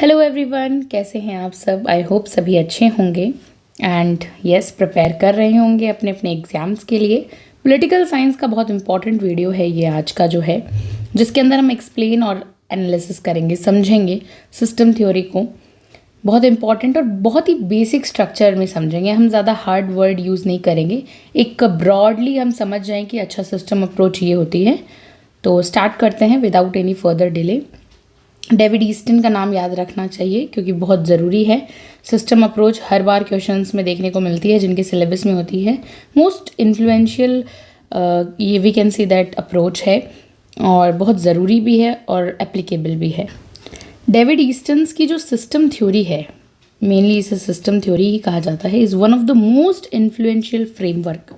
Hello everyone, कैसे हैं आप सब। आई होप सभी अच्छे होंगे एंड यस प्रिपेयर कर रहे होंगे अपने अपने एग्ज़ाम्स के लिए। पॉलिटिकल साइंस का बहुत इंपॉर्टेंट वीडियो है ये आज का जो है, जिसके अंदर हम एक्सप्लेन और एनालिसिस करेंगे, समझेंगे सिस्टम थ्योरी को। बहुत इंपॉर्टेंट और बहुत ही बेसिक स्ट्रक्चर में समझेंगे। हम ज़्यादा हार्ड वर्ड यूज़ नहीं करेंगे, एक ब्रॉडली हम समझ जाएं कि अच्छा सिस्टम अप्रोच ये होती है। तो स्टार्ट करते हैं without any further delay. David Easton का नाम याद रखना चाहिए क्योंकि बहुत ज़रूरी है। सिस्टम अप्रोच हर बार क्वेश्चंस में देखने को मिलती है जिनके सिलेबस में होती है। मोस्ट इन्फ्लुएंशियल ये we can see that approach है और बहुत ज़रूरी भी है और एप्लीकेबल भी है। डेविड ईस्टन्स की जो सिस्टम थ्योरी है, मेनली इसे सिस्टम थ्योरी ही कहा जाता है, is one of the most influential framework.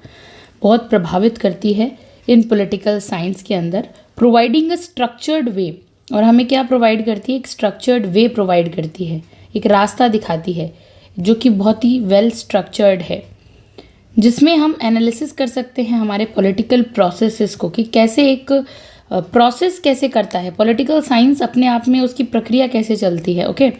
बहुत प्रभावित करती है इन पॉलिटिकल साइंस के अंदर, प्रोवाइडिंग अ स्ट्रक्चर्ड वे। और हमें क्या प्रोवाइड करती है? एक स्ट्रक्चर्ड वे प्रोवाइड करती है, एक रास्ता दिखाती है जो कि बहुत ही वेल स्ट्रक्चर्ड है, जिसमें हम एनालिसिस कर सकते हैं हमारे पॉलिटिकल प्रोसेसेस को कि कैसे एक प्रोसेस कैसे करता है पॉलिटिकल साइंस, अपने आप में उसकी प्रक्रिया कैसे चलती है। Okay,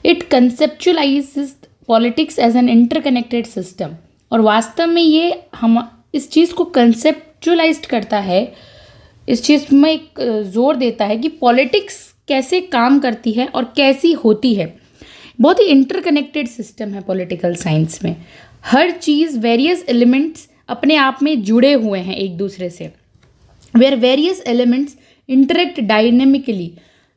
it conceptualises politics as an interconnected system. और वास्तव में ये हम इस चीज़ को कंसेप्चुअलाइज करता है, इस चीज़ में एक जोर देता है कि पॉलिटिक्स कैसे काम करती है और कैसी होती है। बहुत ही इंटरकनेक्टेड सिस्टम है पॉलिटिकल साइंस में। हर चीज़, वेरियस एलिमेंट्स अपने आप में जुड़े हुए हैं एक दूसरे से, where various elements interact dynamically.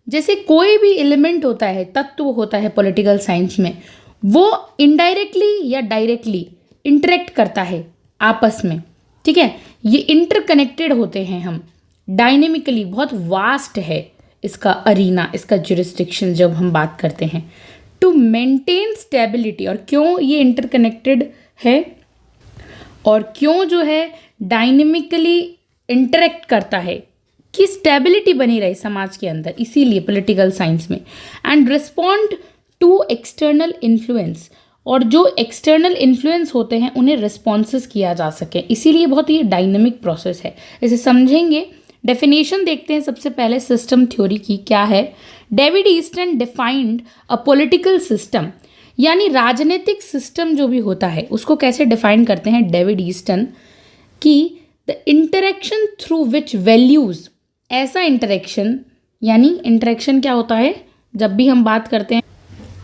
जैसे कोई भी एलिमेंट होता है, तत्व होता है पॉलिटिकल साइंस में, वो इनडायरेक्टली या डायरेक्टली इंटरेक्ट करता है आपस में। ठीक है, ये इंटरकनेक्टेड होते हैं हम डायनेमिकली। बहुत वास्ट है इसका अरीना, इसका जुरिस्डिक्शन जब हम बात करते हैं। टू मेंटेन स्टेबिलिटी, और क्यों ये इंटरकनेक्टेड है और क्यों जो है डायनेमिकली इंटरेक्ट करता है कि स्टेबिलिटी बनी रहे समाज के अंदर, इसीलिए पॉलिटिकल साइंस में। And respond to external influence, और जो एक्सटर्नल इन्फ्लुएंस होते हैं उन्हें रिस्पॉन्सेस किया जा सके, इसीलिए बहुत ही डायनेमिक प्रोसेस है। इसे समझेंगे। डेफिनेशन देखते हैं सबसे पहले सिस्टम थ्योरी की क्या है। David Easton defined a political system, यानी राजनीतिक सिस्टम जो भी होता है उसको कैसे डिफाइन करते हैं डेविड ईस्टन, कि the interaction through which values, ऐसा इंटरेक्शन, यानी इंटरेक्शन क्या होता है जब भी हम बात करते हैं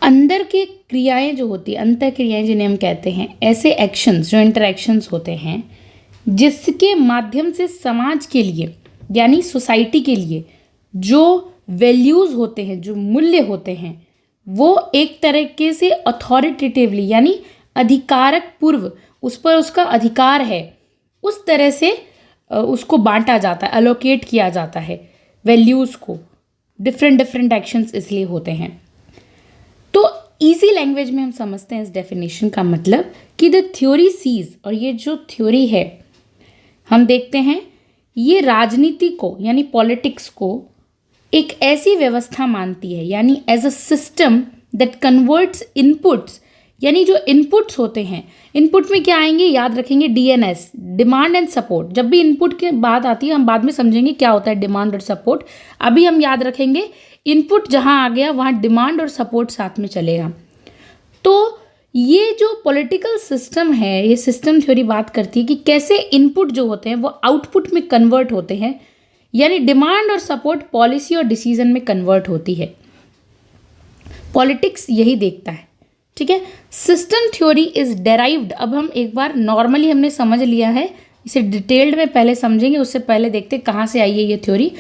अंदर के क्रियाएं जो होती है, अंतर क्रियाएं जिन्हें हम कहते हैं, ऐसे एक्शंस जो इंटरेक्शंस होते हैं जिसके माध्यम से समाज के लिए यानी सोसाइटी के लिए जो वैल्यूज़ होते हैं, जो मूल्य होते हैं, वो एक तरीके से अथॉरिटेटिवली यानी अधिकारक पूर्व उस पर उसका अधिकार है, उस तरह से उसको बांटा जाता है, अलोकेट किया जाता है वैल्यूज़ को। डिफरेंट डिफरेंट एक्शंस इसलिए होते हैं। तो इजी लैंग्वेज में हम समझते हैं इस डेफिनेशन का मतलब कि द थ्योरी सीज, और ये जो थ्योरी है हम देखते हैं ये राजनीति को यानी पॉलिटिक्स को एक ऐसी व्यवस्था मानती है, यानी as a system that converts inputs, यानी जो इनपुट्स होते हैं, इनपुट में क्या आएंगे याद रखेंगे, डीएनएस, डिमांड एंड सपोर्ट। जब भी इनपुट की बात आती है हम बाद में समझेंगे क्या होता है डिमांड और सपोर्ट, अभी हम याद रखेंगे इनपुट जहाँ आ गया वहाँ डिमांड और सपोर्ट साथ में चलेगा। तो ये जो पॉलिटिकल सिस्टम है, ये सिस्टम थ्योरी बात करती है कि कैसे इनपुट जो होते हैं वो आउटपुट में कन्वर्ट होते हैं, यानी डिमांड और सपोर्ट पॉलिसी और डिसीजन में कन्वर्ट होती है। पॉलिटिक्स यही देखता है। ठीक है, सिस्टम थ्योरी इज डेराइव्ड। अब हम एक बार नॉर्मली हमने समझ लिया है, इसे डिटेल्ड में पहले समझेंगे, उससे पहले देखते हैं कहाँ से आई है ये theory.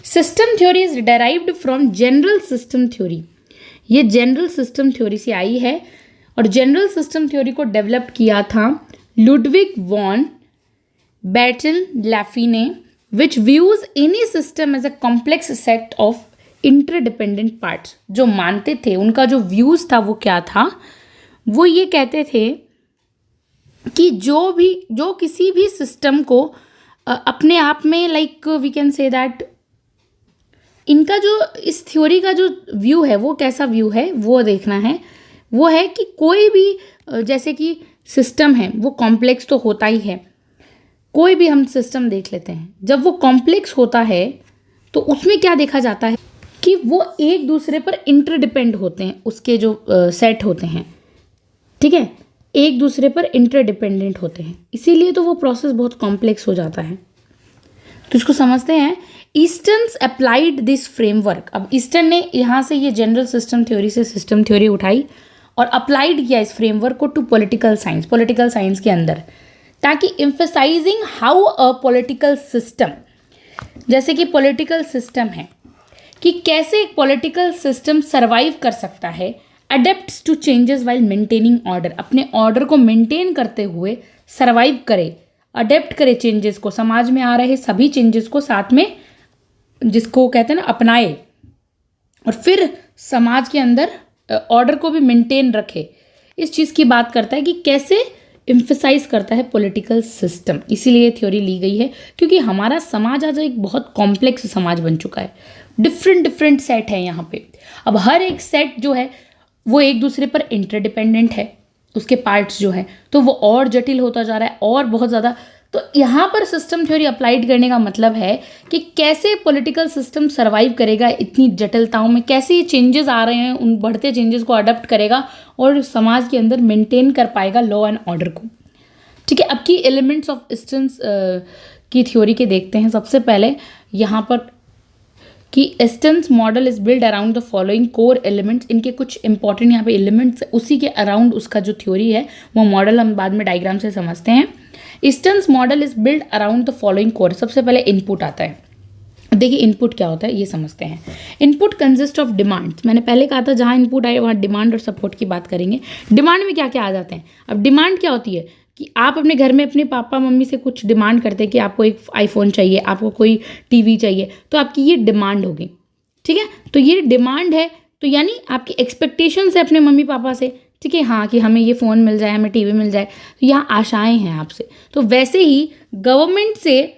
System theory is derived from general system theory. ये जनरल सिस्टम थ्योरी से आई है और जनरल सिस्टम थ्योरी को डेवलप किया था लुडविग वॉन बेटलैफी ने, which views any system as a complex set of interdependent parts. जो मानते थे, उनका जो व्यूज था वो क्या था, वो ये कहते थे कि जो किसी भी सिस्टम को अपने आप में like we can say that, इनका जो इस थ्योरी का जो व्यू है वो कैसा व्यू है वो देखना है। वो है कि कोई भी जैसे कि सिस्टम है वो कॉम्प्लेक्स तो होता ही है। कोई भी हम सिस्टम देख लेते हैं, जब वो कॉम्प्लेक्स होता है तो उसमें क्या देखा जाता है कि वो एक दूसरे पर इंटरडिपेंड होते हैं, उसके जो सेट होते हैं, ठीक है, एक दूसरे पर इंटरडिपेंडेंट होते हैं, इसीलिए तो वो प्रोसेस बहुत कॉम्प्लेक्स हो जाता है। तो इसको समझते हैं। ईस्टर्न्स अप्लाइड दिस फ्रेमवर्क। अब ईस्टर्न ने यहाँ से ये जनरल सिस्टम थ्योरी से सिस्टम थ्योरी उठाई और अप्लाइड किया इस फ्रेमवर्क को टू पॉलिटिकल साइंस के अंदर, ताकि emphasising how a political system, जैसे कि पॉलिटिकल सिस्टम है कि कैसे एक पॉलिटिकल सिस्टम सर्वाइव कर सकता है, adapts to changes while maintaining order, अपने ऑर्डर को मेंटेन करते हुए सर्वाइव करे, अडेप्ट करे चेंजेस को, समाज में आ रहे सभी चेंजेस को साथ में, जिसको कहते हैं ना, अपनाए, और फिर समाज के अंदर ऑर्डर को भी मेंटेन रखे। इस चीज़ की बात करता है कि कैसे एम्फसाइज करता है पॉलिटिकल सिस्टम, इसीलिए थ्योरी ली गई है, क्योंकि हमारा समाज आज एक बहुत कॉम्प्लेक्स समाज बन चुका है। डिफरेंट सेट है यहाँ पे। अब हर एक सेट जो है वो एक दूसरे पर इंटरडिपेंडेंट है, उसके पार्ट्स जो है, तो वो और जटिल होता जा रहा है और बहुत ज़्यादा। तो यहाँ पर सिस्टम थ्योरी अप्लाइड करने का मतलब है कि कैसे पॉलिटिकल सिस्टम सर्वाइव करेगा इतनी जटिलताओं में, कैसे ये चेंजेस आ रहे हैं उन बढ़ते चेंजेस को अडॉप्ट करेगा और समाज के अंदर मेंटेन कर पाएगा लॉ एंड ऑर्डर को। ठीक है, अब की एलिमेंट्स ऑफ ईस्टर्न्स की थ्योरी के देखते हैं। सबसे पहले यहाँ पर कि ईस्टर्न्स model is build around the following core elements. इनके कुछ इंपॉर्टेंट यहाँ पे एलिमेंट्स, उसी के अराउंड उसका जो थ्योरी है वो मॉडल हम बाद में डायग्राम से समझते हैं। ईस्टर्न्स model is build around the following core. सबसे पहले इनपुट आता है। देखिए इनपुट क्या होता है ये समझते हैं। Input consist of demands. मैंने पहले कहा था जहाँ इनपुट आए वहाँ डिमांड और सपोर्ट की बात करेंगे। डिमांड में क्या क्या आ जाते हैं। अब डिमांड क्या होती है कि आप अपने घर में अपने पापा मम्मी से कुछ डिमांड करते हैं कि आपको एक आईफोन चाहिए, आपको कोई टीवी चाहिए, तो आपकी ये डिमांड होगी। ठीक है, तो ये डिमांड है, तो यानी आपकी एक्सपेक्टेशंस है अपने मम्मी पापा से, ठीक है, हाँ, कि हमें ये फ़ोन मिल जाए, हमें टीवी मिल जाए, तो यहाँ आशाएं हैं आपसे। तो वैसे ही गवर्नमेंट से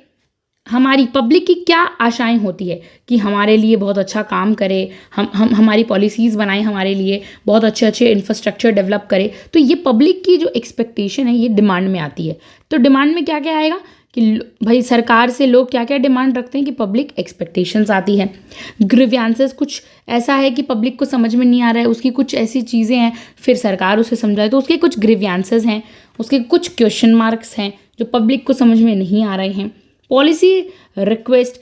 हमारी पब्लिक की क्या आशाएं होती है कि हमारे लिए बहुत अच्छा काम करे, हम हमारी पॉलिसीज़ बनाए, हमारे लिए बहुत अच्छे अच्छे इंफ्रास्ट्रक्चर डेवलप करे। तो ये पब्लिक की जो एक्सपेक्टेशन है ये डिमांड में आती है। तो डिमांड में क्या क्या आएगा कि भाई सरकार से लोग क्या क्या डिमांड रखते हैं कि पब्लिक एक्सपेक्टेशंस आती है। ग्रीवियंसेस, कुछ ऐसा है कि पब्लिक को समझ में नहीं आ रहा है, उसकी कुछ ऐसी चीज़ें हैं, फिर सरकार उसे समझाए तो उसके कुछ ग्रीवियंसेस हैं, उसके कुछ क्वेश्चन मार्क्स हैं जो पब्लिक को समझ में नहीं आ रहे हैं। पॉलिसी रिक्वेस्ट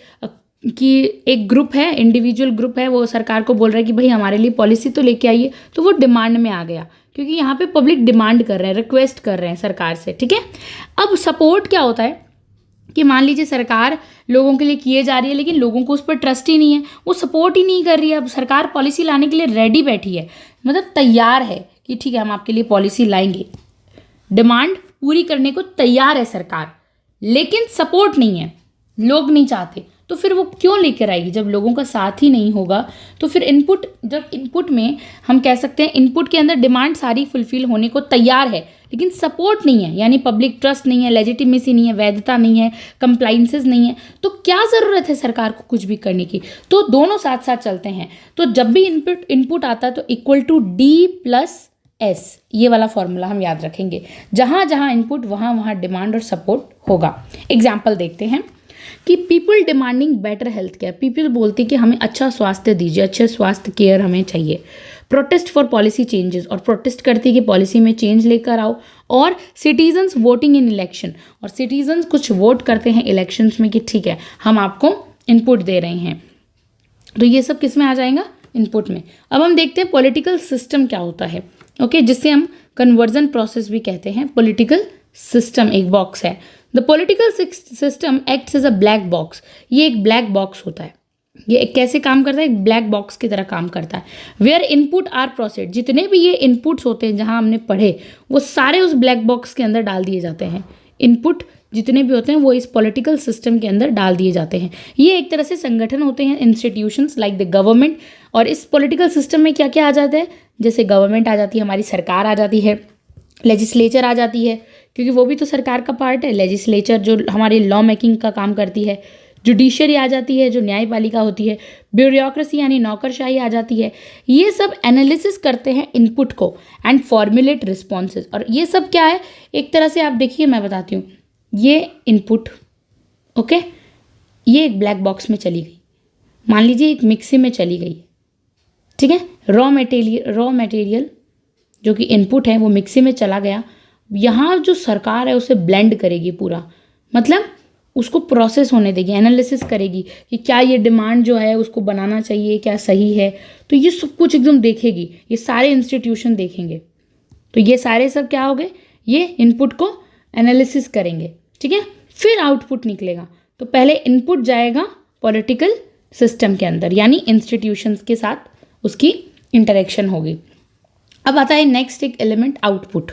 कि एक ग्रुप है, इंडिविजुअल ग्रुप है, वो सरकार को बोल रहा है कि भाई हमारे लिए पॉलिसी तो लेके आइए, तो वो डिमांड में आ गया क्योंकि यहाँ पे पब्लिक डिमांड कर रहे हैं, रिक्वेस्ट कर रहे हैं सरकार से। ठीक है, अब सपोर्ट क्या होता है कि मान लीजिए सरकार लोगों के लिए किए जा रही है लेकिन लोगों को उस पर ट्रस्ट ही नहीं है, वो सपोर्ट ही नहीं कर रही है। अब सरकार पॉलिसी लाने के लिए रेडी बैठी है, मतलब तैयार है कि ठीक है हम आपके लिए पॉलिसी लाएंगे, डिमांड पूरी करने को तैयार है सरकार, लेकिन सपोर्ट नहीं है, लोग नहीं चाहते, तो फिर वो क्यों लेकर आएगी जब लोगों का साथ ही नहीं होगा। तो फिर इनपुट, जब इनपुट में हम कह सकते हैं इनपुट के अंदर डिमांड सारी फुलफिल होने को तैयार है लेकिन सपोर्ट नहीं है, यानी पब्लिक ट्रस्ट नहीं है, लेजिटिमेसी नहीं है, वैधता नहीं है, कंप्लाइंसेस नहीं है, तो क्या ज़रूरत है सरकार को कुछ भी करने की। तो दोनों साथ साथ चलते हैं। तो जब भी इनपुट आता है तो इक्वल टू D+S, ये वाला फॉर्मूला हम याद रखेंगे। जहाँ जहाँ इनपुट वहाँ वहाँ डिमांड और सपोर्ट होगा। एग्जाम्पल देखते हैं कि people demanding better health care. People बोलती कि हमें अच्छा स्वास्थ्य दीजिए, अच्छे स्वास्थ्य केयर हमें चाहिए। प्रोटेस्ट फॉर पॉलिसी चेंजेस, और प्रोटेस्ट करती कि पॉलिसी में चेंज लेकर आओ। और सिटीजन्स वोटिंग इन इलेक्शन, और सिटीजन्स कुछ वोट करते हैं इलेक्शंस में कि ठीक है हम आपको इनपुट दे रहे हैं। तो ये सब किस में आ जाएगा, इनपुट में। अब हम देखते हैं पॉलिटिकल सिस्टम क्या होता है, ओके, जिससे हम कन्वर्जन प्रोसेस भी कहते हैं। पॉलिटिकल सिस्टम एक बॉक्स है। The political system acts as a black box. ये एक ब्लैक बॉक्स होता है। ये कैसे काम करता है, एक ब्लैक बॉक्स की तरह काम करता है। वेयर इनपुट आर प्रोसेस्ड, जितने भी ये इनपुट्स होते हैं जहां हमने पढ़े वो सारे उस ब्लैक बॉक्स के अंदर डाल दिए जाते हैं। इनपुट जितने भी होते हैं वो इस पॉलिटिकल सिस्टम के अंदर डाल दिए जाते हैं। ये एक तरह से संगठन होते हैं, इंस्टीट्यूशंस लाइक द गवर्नमेंट। और इस पॉलिटिकल सिस्टम में क्या क्या आ जाता है, जैसे गवर्नमेंट आ जाती है, हमारी सरकार आ जाती है, लेजिस्लेचर आ जाती है क्योंकि वो भी तो सरकार का पार्ट है। लेजिस्लेचर जो हमारी लॉ मेकिंग का काम करती है। जुडिशरी आ जाती है जो न्यायपालिका होती है। ब्यूरोक्रेसी यानी नौकरशाही आ जाती है। ये सब एनालिसिस करते हैं इनपुट को एंड फॉर्मुलेट रिस्पॉन्सेज। और ये सब क्या है, एक तरह से आप देखिए मैं बताती हूँ, ये इनपुट, ओके, ये एक ब्लैक बॉक्स में चली गई, मान लीजिए एक मिक्सी में चली गई, ठीक है, रॉ मटेरियल जो कि इनपुट है वो मिक्सी में चला गया। यहाँ जो सरकार है उसे ब्लेंड करेगी पूरा, मतलब उसको प्रोसेस होने देगी, एनालिसिस करेगी कि क्या ये डिमांड जो है उसको बनाना चाहिए, क्या सही है। तो ये सब कुछ एकदम देखेगी, ये सारे इंस्टीट्यूशन देखेंगे। तो ये सारे सब क्या हो गए, ये इनपुट को एनालिसिस करेंगे, ठीक है। फिर आउटपुट निकलेगा। तो पहले इनपुट जाएगा पॉलिटिकल सिस्टम के अंदर, यानी इंस्टीट्यूशंस के साथ उसकी इंटरेक्शन होगी। अब आता है नेक्स्ट एक एलिमेंट, आउटपुट।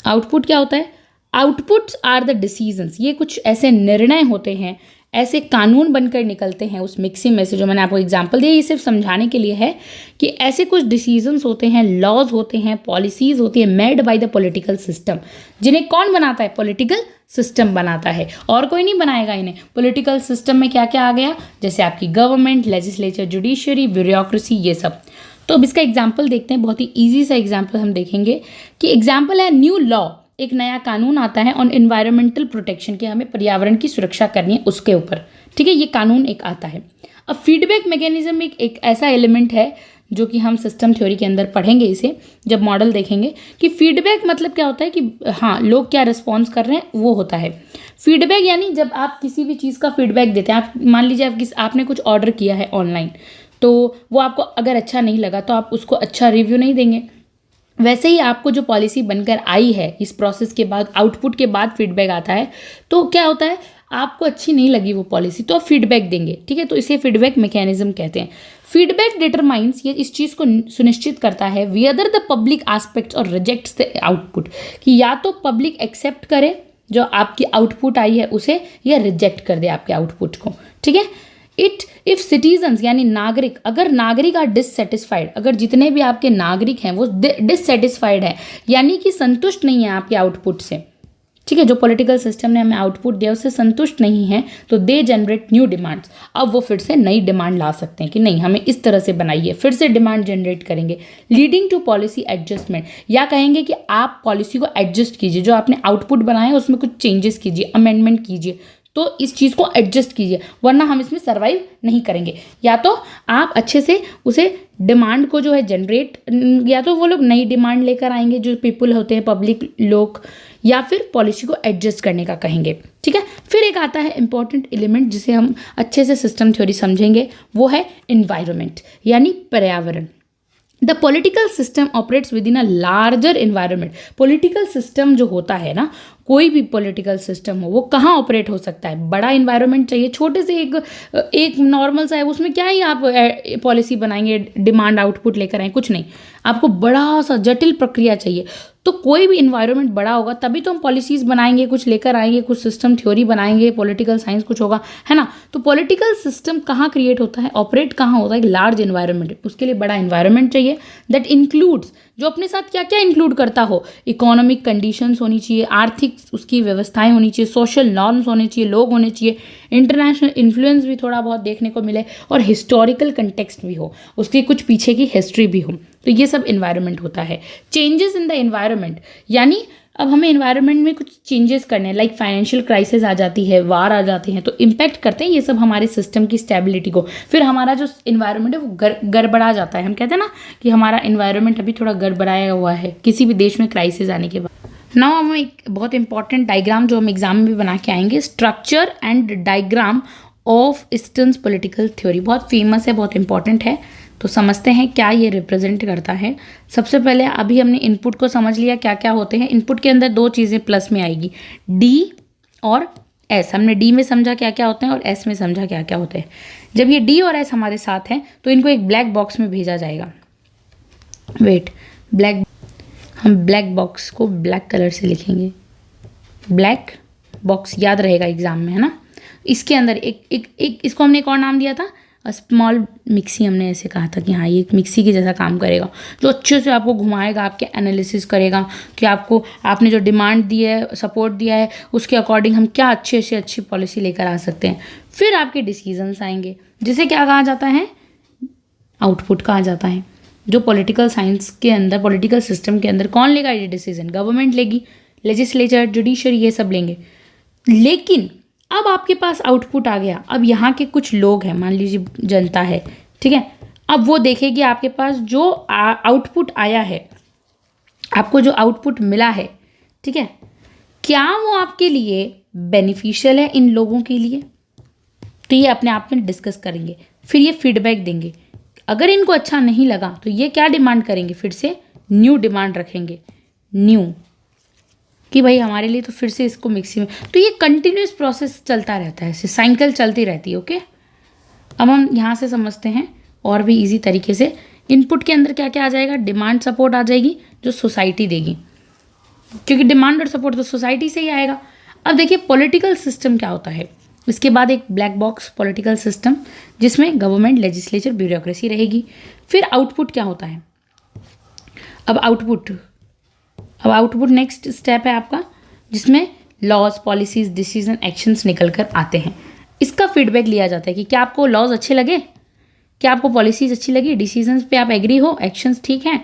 आउटपुट क्या होता है? आउटपुट्स आर द डिसीजंस, ये कुछ ऐसे निर्णय होते हैं, ऐसे कानून बनकर निकलते हैं उस मिक्सी में से। जो मैंने आपको एग्जांपल दिया, ये सिर्फ समझाने के लिए है कि ऐसे कुछ डिसीजंस होते हैं, लॉज होते हैं, पॉलिसीज होती है made by the political system, जिन्हें कौन बनाता है? पॉलिटिकल सिस्टम बनाता है, और कोई नहीं बनाएगा इन्हें। पॉलिटिकल सिस्टम में क्या क्या आ गया? जैसे आपकी गवर्नमेंट, लेजिस्लेचर, जुडिशरी, ब्यूरोक्रेसी, ये सब। तो अब इसका एग्जाम्पल देखते हैं, बहुत ही ईजी सा एग्जाम्पल हम देखेंगे कि एग्जाम्पल है न्यू लॉ, एक नया कानून आता है ऑन एनवायरमेंटल प्रोटेक्शन, के हमें पर्यावरण की सुरक्षा करनी है उसके ऊपर, ठीक है, ये कानून एक आता है। अब फीडबैक मैकेनिज्म एक ऐसा एलिमेंट है जो कि हम सिस्टम थ्योरी के अंदर पढ़ेंगे इसे, जब मॉडल देखेंगे कि फीडबैक मतलब क्या होता है कि हाँ लोग क्या रिस्पॉन्स कर रहे हैं वो होता है फीडबैक। यानी जब आप किसी भी चीज़ का फीडबैक देते हैं, आप मान लीजिए आपने कुछ ऑर्डर किया है ऑनलाइन, तो वो आपको अगर अच्छा नहीं लगा तो आप उसको अच्छा रिव्यू नहीं देंगे। वैसे ही आपको जो पॉलिसी बनकर आई है, इस प्रोसेस के बाद, आउटपुट के बाद फीडबैक आता है, तो क्या होता है, आपको अच्छी नहीं लगी वो पॉलिसी तो आप फीडबैक देंगे, ठीक है। तो इसे फीडबैक मैकेनिज्म कहते हैं। फीडबैक डिटरमाइंस, ये इस चीज़ को सुनिश्चित करता है वेदर द पब्लिक एस्पेक्ट्स और रिजेक्ट्स द आउटपुट, कि या तो पब्लिक एक्सेप्ट करे जो आपकी आउटपुट आई है उसे, या रिजेक्ट कर दे आपके आउटपुट को, ठीक है। इफ सिटीजन्स यानी नागरिक, अगर नागरिक आर डिससेटिस्फाइड, अगर जितने भी आपके नागरिक हैं वो डिससेटिस्फाइड है, यानी कि संतुष्ट नहीं है आपके आउटपुट से, ठीक है, जो पॉलिटिकल सिस्टम ने हमें आउटपुट दिया उससे संतुष्ट नहीं है, तो दे जनरेट न्यू डिमांड्स। अब वो फिर से नई डिमांड ला सकते हैं कि नहीं हमें इस तरह से बनाइए, फिर से डिमांड जनरेट करेंगे, लीडिंग टू पॉलिसी एडजस्टमेंट, या कहेंगे कि आप पॉलिसी को एडजस्ट कीजिए, जो आपने आउटपुट बनाया है उसमें कुछ चेंजेस कीजिए, अमेंडमेंट कीजिए, तो इस चीज़ को एडजस्ट कीजिए, वरना हम इसमें सर्वाइव नहीं करेंगे। या तो आप अच्छे से उसे डिमांड को जो है जनरेट, या तो वो लोग नई डिमांड लेकर आएंगे जो पीपल होते हैं, पब्लिक लोग, या फिर पॉलिसी को एडजस्ट करने का कहेंगे, ठीक है। फिर एक आता है इंपॉर्टेंट एलिमेंट जिसे हम अच्छे से सिस्टम थ्योरी समझेंगे, वो है एनवायरनमेंट यानी पर्यावरण। The political system operates with in a larger environment. Political system जो होता है ना, कोई भी पॉलिटिकल सिस्टम हो, वो कहाँ ऑपरेट हो सकता है? बड़ा इन्वायरमेंट चाहिए, छोटे से एक नॉर्मल सा है उसमें क्या ही आप पॉलिसी बनाएंगे, डिमांड आउटपुट लेकर आए, कुछ नहीं, आपको बड़ा सा जटिल प्रक्रिया चाहिए। तो कोई भी इन्वायरमेंट बड़ा होगा तभी तो हम पॉलिसीज़ बनाएंगे, कुछ लेकर आएंगे, कुछ सिस्टम थ्योरी बनाएंगे, पॉलिटिकल साइंस कुछ होगा, है ना। तो पॉलिटिकल सिस्टम कहाँ क्रिएट होता है, ऑपरेट कहाँ होता है? एक लार्ज इन्वायरमेंट, उसके लिए बड़ा इन्वायरमेंट चाहिए दैट इंक्लूड्स, जो अपने साथ क्या क्या इंक्लूड करता हो, इकोनॉमिक कंडीशंस होनी चाहिए, आर्थिक उसकी व्यवस्थाएं होनी चाहिए, सोशल नॉर्म्स होने चाहिए, लोग होने चाहिए, इंटरनेशनल इन्फ्लुएंस भी थोड़ा बहुत देखने को मिले, और हिस्टोरिकल कंटेक्स्ट भी हो, उसकी कुछ पीछे की हिस्ट्री भी हो। तो ये सब इन्वायरमेंट होता है। चेंजेस इन द इन्वायरमेंट, यानी अब हमें इन्वायरमेंट में कुछ चेंजेस करने हैं, लाइक फाइनेंशियल क्राइसिस आ जाती है, वार आ जाते हैं, तो इम्पैक्ट करते हैं ये सब हमारे सिस्टम की स्टेबिलिटी को। फिर हमारा जो इन्वायरमेंट है वो गड़बड़ा जाता है। हम कहते हैं ना कि हमारा इन्वायरमेंट अभी थोड़ा गड़बड़ाया हुआ है किसी भी देश में क्राइसिस आने के बाद। नाउ हम एक बहुत इंपॉर्टेंट डायग्राम जो हम एग्जाम में भी बना के आएंगे, structure and diagram of eastern political theory, बहुत फेमस है, बहुत इंपॉर्टेंट है। तो समझते हैं क्या ये रिप्रेजेंट करता है। सबसे पहले अभी हमने इनपुट को समझ लिया क्या क्या होते हैं। इनपुट के अंदर दो चीज़ें प्लस में आएगी, डी और एस। हमने डी में समझा क्या क्या होते हैं और एस में समझा क्या क्या होते हैं। जब ये डी और एस हमारे साथ हैं तो इनको एक ब्लैक बॉक्स में भेजा जाएगा। वेट, हम ब्लैक बॉक्स को ब्लैक कलर से लिखेंगे, ब्लैक बॉक्स, याद रहेगा एग्जाम में, है ना। इसके अंदर एक इसको हमने एक और नाम दिया था, स्मॉल मिक्सी, हमने ऐसे कहा था कि हाँ ये एक मिक्सी की जैसा काम करेगा, जो अच्छे से आपको घुमाएगा, आपके एनालिसिस करेगा कि आपने जो डिमांड दी है, सपोर्ट दिया है, उसके अकॉर्डिंग हम क्या अच्छे से अच्छी पॉलिसी लेकर आ सकते हैं। फिर आपके डिसीजंस आएंगे, जिसे क्या कहा जाता है, आउटपुट कहा जाता है। जो पॉलिटिकल साइंस के अंदर, पॉलिटिकल सिस्टम के अंदर कौन लेगा ये डिसीजन? गवर्नमेंट लेगी, लेजिस्लेचर, जुडिशरी, ये सब लेंगे। लेकिन अब आपके पास आउटपुट आ गया, अब यहाँ के कुछ लोग हैं, मान लीजिए जनता है, ठीक है, अब वो देखेगी आपके पास जो आउटपुट आया है, आपको जो आउटपुट मिला है, ठीक है, क्या वो आपके लिए बेनिफिशियल है इन लोगों के लिए, तो ये अपने आप में डिस्कस करेंगे, फिर ये फीडबैक देंगे। अगर इनको अच्छा नहीं लगा तो ये क्या डिमांड करेंगे, फिर से न्यू डिमांड रखेंगे, न्यू, कि भाई हमारे लिए तो फिर से इसको मिक्सिंग, तो ये कंटिन्यूस प्रोसेस चलता रहता है, ऐसे साइकिल चलती रहती है। ओके, अब हम यहाँ से समझते हैं और भी इजी तरीके से। इनपुट के अंदर क्या क्या आ जाएगा, डिमांड सपोर्ट आ जाएगी जो सोसाइटी देगी, क्योंकि डिमांड और सपोर्ट तो सोसाइटी से ही आएगा। अब देखिए पॉलिटिकल सिस्टम क्या होता है, इसके बाद एक ब्लैक बॉक्स पॉलिटिकल सिस्टम जिसमें गवर्नमेंट, लेजिस्लेचर, ब्यूरोक्रेसी रहेगी। फिर आउटपुट क्या होता है, अब आउटपुट नेक्स्ट स्टेप है आपका, जिसमें लॉज, पॉलिसीज, डिसीजन, एक्शंस निकल कर आते हैं। इसका फीडबैक लिया जाता है कि क्या आपको लॉज अच्छे लगे, क्या आपको पॉलिसीज अच्छी लगी, डिसीजंस पे आप एग्री हो, एक्शंस ठीक हैं,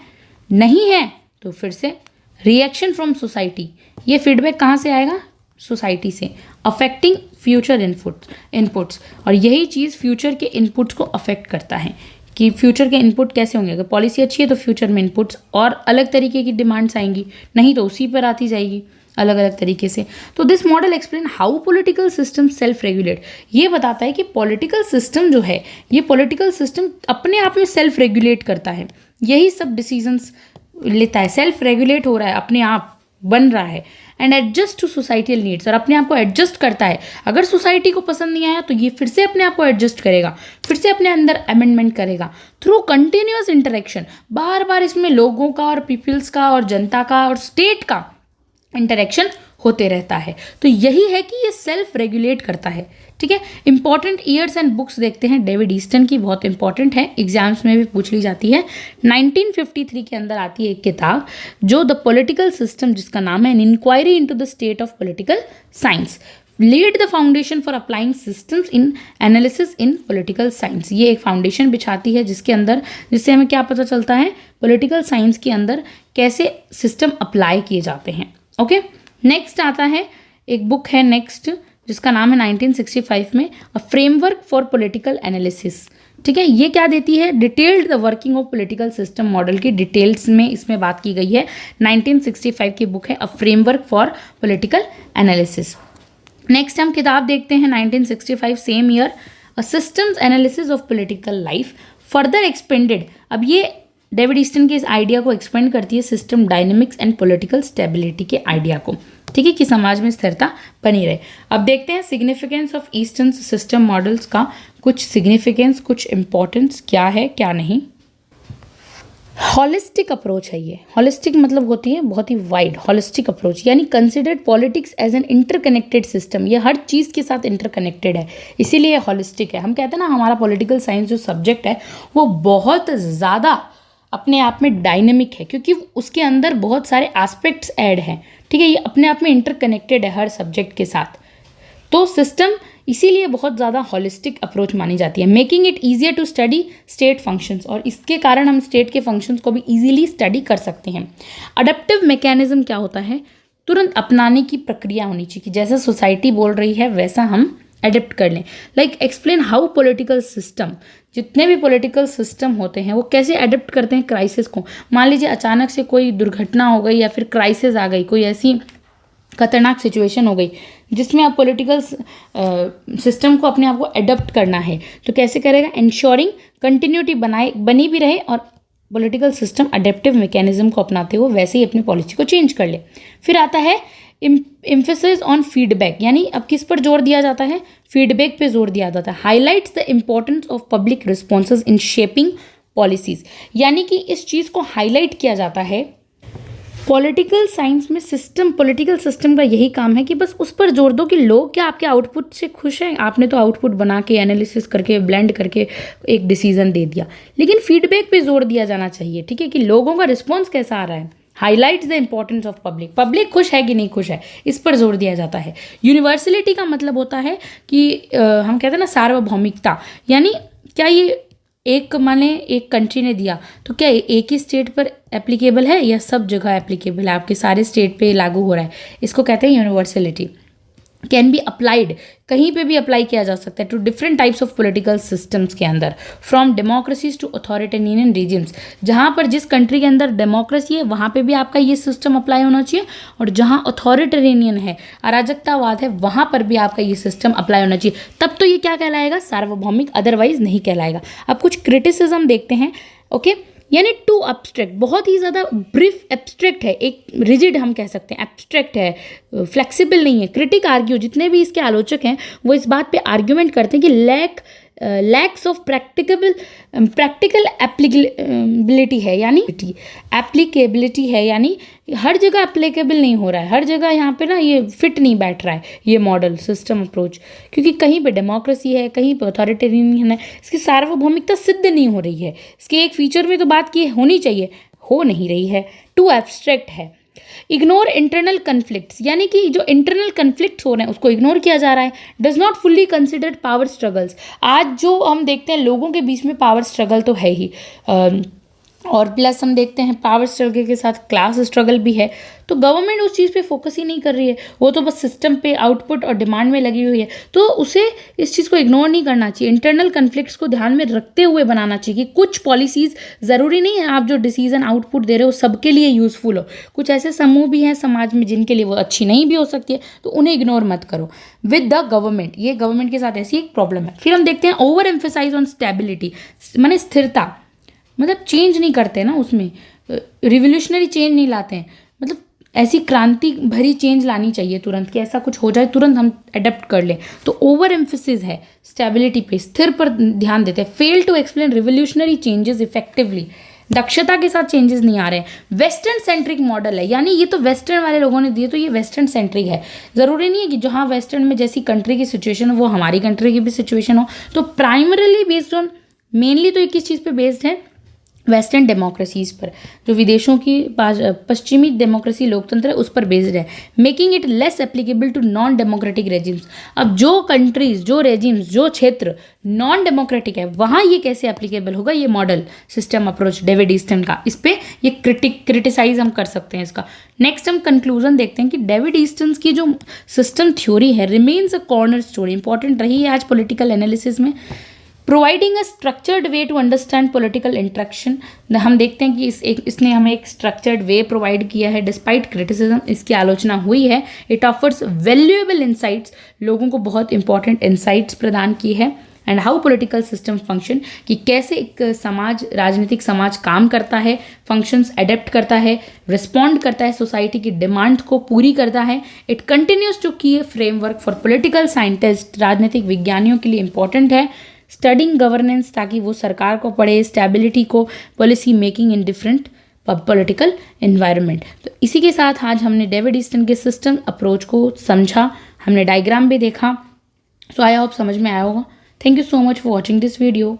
नहीं है तो फिर से रिएक्शन फ्रॉम सोसाइटी। ये फीडबैक कहाँ से आएगा, सोसाइटी से, अफेक्टिंग फ्यूचर इनपुट्स, और यही चीज़ फ्यूचर के इनपुट्स को अफेक्ट करता है कि फ्यूचर के इनपुट कैसे होंगे। अगर पॉलिसी अच्छी है तो फ्यूचर में इनपुट्स और अलग तरीके की डिमांड्स आएंगी, नहीं तो उसी पर आती जाएगी अलग अलग तरीके से। तो this model explain how political system self regulate, ये बताता है कि पॉलिटिकल सिस्टम जो है, ये पॉलिटिकल सिस्टम अपने आप में सेल्फ रेगुलेट करता है, यही सब डिसीजंस लेता है, सेल्फ रेगुलेट हो रहा है, अपने आप बन रहा है, and adjust to societal needs, और अपने आप को एडजस्ट करता है। अगर सोसाइटी को पसंद नहीं आया तो ये फिर से अपने आप को एडजस्ट करेगा, फिर से अपने अंदर अमेंडमेंट करेगा थ्रू कंटिन्यूअस इंटरेक्शन। बार बार इसमें लोगों का और पीपल्स का और जनता का और स्टेट का इंटरेक्शन होते रहता है। तो यही है कि ये सेल्फ रेगुलेट करता है। ठीक है, इंपॉर्टेंट ईयर्स एंड बुक्स देखते हैं। डेविड ईस्टन की बहुत इंपॉर्टेंट है, एग्जाम्स में भी पूछ ली जाती है। 1953 के अंदर आती है एक किताब जो द पॉलिटिकल सिस्टम, जिसका नाम है an inquiry into the state of political science, laid the foundation for applying systems in analysis in political science. ये एक फाउंडेशन बिछाती है जिसके अंदर, जिससे हमें क्या पता चलता है, पॉलिटिकल साइंस के अंदर कैसे सिस्टम अप्लाई किए जाते हैं। ओके, नेक्स्ट आता है एक बुक है नेक्स्ट, जिसका नाम है 1965 में a framework for political analysis. ठीक है, ये क्या देती है, detailed the working of political system model की डिटेल्स में इसमें बात की गई है। 1965 की बुक है a framework for political analysis. Next हम किताब देखते हैं 1965 same year, a systems analysis of political life further expanded. अब ये डेविड ईस्टन के इस आइडिया को एक्सपेंड करती है, system dynamics and political stability के आइडिया को। ठीक है, कि समाज में स्थिरता बनी रहे। अब देखते हैं significance of eastern system models का, कुछ सिग्निफिकेंस, कुछ इंपॉर्टेंस क्या है क्या नहीं। हॉलिस्टिक अप्रोच है ये। हॉलिस्टिक मतलब होती है बहुत ही वाइड, हॉलिस्टिक अप्रोच यानी considered politics as an interconnected system. ये हर चीज़ के साथ इंटरकनेक्टेड है, इसीलिए हॉलिस्टिक है। हम कहते हैं ना, हमारा पॉलिटिकल साइंस जो सब्जेक्ट है वो बहुत ज़्यादा अपने आप में डायनेमिक है, क्योंकि उसके अंदर बहुत सारे एस्पेक्ट्स ऐड हैं। ठीक है, ये अपने आप में इंटरकनेक्टेड है हर सब्जेक्ट के साथ। तो सिस्टम इसीलिए बहुत ज़्यादा हॉलिस्टिक अप्रोच मानी जाती है। Making it easier to study state functions, और इसके कारण हम स्टेट के फंक्शंस को भी ईजिली स्टडी कर सकते हैं। अडेप्टिव मैकेनिज्म क्या होता है, तुरंत अपनाने की प्रक्रिया होनी चाहिए कि जैसा सोसाइटी बोल रही है वैसा हम एडेप्ट कर लें। Like explain how political system, जितने भी पॉलिटिकल सिस्टम होते हैं वो कैसे एडेप्ट करते हैं क्राइसिस को। मान लीजिए अचानक से कोई दुर्घटना हो गई या फिर क्राइसिस आ गई, कोई ऐसी खतरनाक सिचुएशन हो गई जिसमें आप पॉलिटिकल सिस्टम को अपने आप को एडप्ट करना है, तो कैसे करेगा, इंश्योरिंग कंटिन्यूटी बनी भी रहे और पॉलिटिकल सिस्टम अडेप्टिव मैकेनिज्म को अपनाते हुए वैसे ही अपनी पॉलिसी को चेंज कर ले। फिर आता है एम्फेसिस ऑन फीडबैक, यानी अब किस पर जोर दिया जाता है, फीडबैक पे जोर दिया जाता है। Highlights the importance of public responses in shaping policies, यानी कि इस चीज़ को हाईलाइट किया जाता है। पॉलिटिकल साइंस में पॉलिटिकल सिस्टम का यही काम है कि बस उस पर जोर दो कि लोग क्या आपके आउटपुट से खुश हैं। आपने तो आउटपुट बना के एनालिसिस करके ब्लेंड करके एक डिसीजन दे दिया, लेकिन फीडबैक पे जोर दिया जाना चाहिए। ठीक है, कि लोगों का रिस्पॉन्स कैसा आ रहा है। Highlights the importance of public खुश है कि नहीं खुश है, इस पर जोर दिया जाता है। यूनिवर्सलिटी का मतलब होता है कि हम कहते हैं ना सार्वभौमिकता, यानी क्या ये एक माने एक कंट्री ने दिया तो क्या एक ही स्टेट पर एप्लीकेबल है या सब जगह एप्लीकेबल है, आपके सारे स्टेट पे लागू हो रहा है, इसको कहते हैं यूनिवर्सलिटी। कैन बी अप्लाइड, कहीं पे भी अप्लाई किया जा सकता है to different types of political systems के अंदर, from democracies to authoritarian regimes. जहाँ पर जिस कंट्री के अंदर डेमोक्रेसी है वहाँ पे भी आपका ये सिस्टम अप्लाई होना चाहिए, और जहाँ अथॉरिटेरियन है, अराजकतावाद है, वहाँ पर भी आपका ये सिस्टम अप्लाई होना चाहिए। तब तो ये क्या कहलाएगा, सार्वभौमिक, अदरवाइज नहीं कहलाएगा। अब कुछ क्रिटिसिज्म देखते हैं। ओके, यानी टू अब्स्ट्रैक्ट, बहुत ही ज़्यादा ब्रीफ एब्स्ट्रैक्ट है, एक रिजिड हम कह सकते हैं, एब्स्ट्रैक्ट है, फ्लेक्सिबल नहीं है। क्रिटिक आर्ग्यू, जितने भी इसके आलोचक हैं वो इस बात पे आर्ग्यूमेंट करते हैं कि लैक्स ऑफ प्रैक्टिकल एप्लीकेबिलिटी है, यानी एप्लीकेबिलिटी है, यानी हर जगह एप्लीकेबल नहीं हो रहा है, हर जगह यहाँ पे ना ये फिट नहीं बैठ रहा है ये मॉडल सिस्टम अप्रोच, क्योंकि कहीं पे डेमोक्रेसी है, कहीं पे अथॉरिटेरियन है, इसकी सार्वभौमिकता सिद्ध नहीं हो रही है। इसके एक फीचर में तो बात की होनी चाहिए, हो नहीं रही है, टू एब्स्ट्रैक्ट है। इग्नोर इंटरनल कन्फ्लिक्ट्स, यानी कि जो इंटरनल कन्फ्लिक्ट्स हो रहे हैं उसको इग्नोर किया जा रहा है। Does not fully considered power struggles, आज जो हम देखते हैं लोगों के बीच में पावर स्ट्रगल तो है ही, और प्लस हम देखते हैं पावर स्ट्रगल के साथ क्लास स्ट्रगल भी है, तो गवर्नमेंट उस चीज़ पे फोकस ही नहीं कर रही है, वो तो बस सिस्टम पे आउटपुट और डिमांड में लगी हुई है। तो उसे इस चीज़ को इग्नोर नहीं करना चाहिए, इंटरनल कन्फ्लिक्ट्स को ध्यान में रखते हुए बनाना चाहिए कि कुछ पॉलिसीज़ ज़रूरी नहीं है आप जो डिसीजन आउटपुट दे रहे हो सबके लिए यूज़फुल हो, कुछ ऐसे समूह भी हैं समाज में जिनके लिए वो अच्छी नहीं भी हो सकती है, तो उन्हें इग्नोर मत करो। विद द गवर्नमेंट, ये गवर्नमेंट के साथ ऐसी एक प्रॉब्लम है। फिर हम देखते हैं ओवर एम्फेसाइज ऑन स्टेबिलिटी, माने स्थिरता, मतलब चेंज नहीं करते ना, उसमें रिवोल्यूशनरी चेंज नहीं लाते हैं, मतलब ऐसी क्रांति भरी चेंज लानी चाहिए तुरंत, कि ऐसा कुछ हो जाए तुरंत हम अडेप्ट कर लें, तो ओवर एम्फेसिस है स्टेबिलिटी पे, स्थिर पर ध्यान देते हैं। Fail to explain revolutionary changes effectively, दक्षता के साथ चेंजेस नहीं आ रहे हैं। वेस्टर्न सेंट्रिक मॉडल है, यानी ये तो वेस्टर्न वाले लोगों ने दिए, तो ये वेस्टर्न सेंट्रिक है। ज़रूरी नहीं है कि जहाँ वेस्टर्न में जैसी कंट्री की सिचुएशन हो वो हमारी कंट्री की भी सिचुएशन हो, तो प्राइमरीली बेस्ड ऑन, मेनली तो ये किस चीज़ पे बेस्ड है, वेस्टर्न डेमोक्रेसीज पर, जो विदेशों की पश्चिमी डेमोक्रेसी लोकतंत्र है उस पर बेस्ड है। Making it less applicable to non democratic regimes, अब जो कंट्रीज, जो रेजिम्स, जो क्षेत्र नॉन डेमोक्रेटिक है वहाँ ये कैसे एप्लीकेबल होगा ये model system approach David Easton का, इस पे ये क्रिटिसाइज हम कर सकते हैं इसका। नेक्स्ट हम कंक्लूजन देखते हैं कि डेविड ईस्टन की जो सिस्टम थ्योरी है remains a corner story, important रही है आज पॉलिटिकल एनालिसिस में। Providing a structured way to understand political interaction, हम देखते हैं कि इसने हमें एक स्ट्रक्चर्ड वे प्रोवाइड किया है डिस्पाइट क्रिटिसिज्म, इसकी आलोचना हुई है। इट ऑफर्स वैल्यूएबल इंसाइट्स, लोगों को बहुत इंपॉर्टेंट इंसाइट्स प्रदान की है। And how political system function, कि कैसे एक समाज, राजनीतिक समाज काम करता है, फंक्शंस एडेप्ट करता है, रिस्पॉन्ड करता है, सोसाइटी की डिमांड को पूरी करता है। इट कंटिन्यूज टू की फ्रेमवर्क फॉर पॉलिटिकल साइंटिस्ट, राजनीतिक विज्ञानियों के लिए इंपॉर्टेंट है। स्टडिंग गवर्नेंस, ताकि वो सरकार को पढ़े, स्टेबिलिटी को, policy making in different political environment. तो इसी के साथ आज हमने डेविड ईस्टन के सिस्टम अप्रोच को समझा, हमने डायग्राम भी देखा। सो आई होप समझ में आया होगा। Thank you so much for watching this video.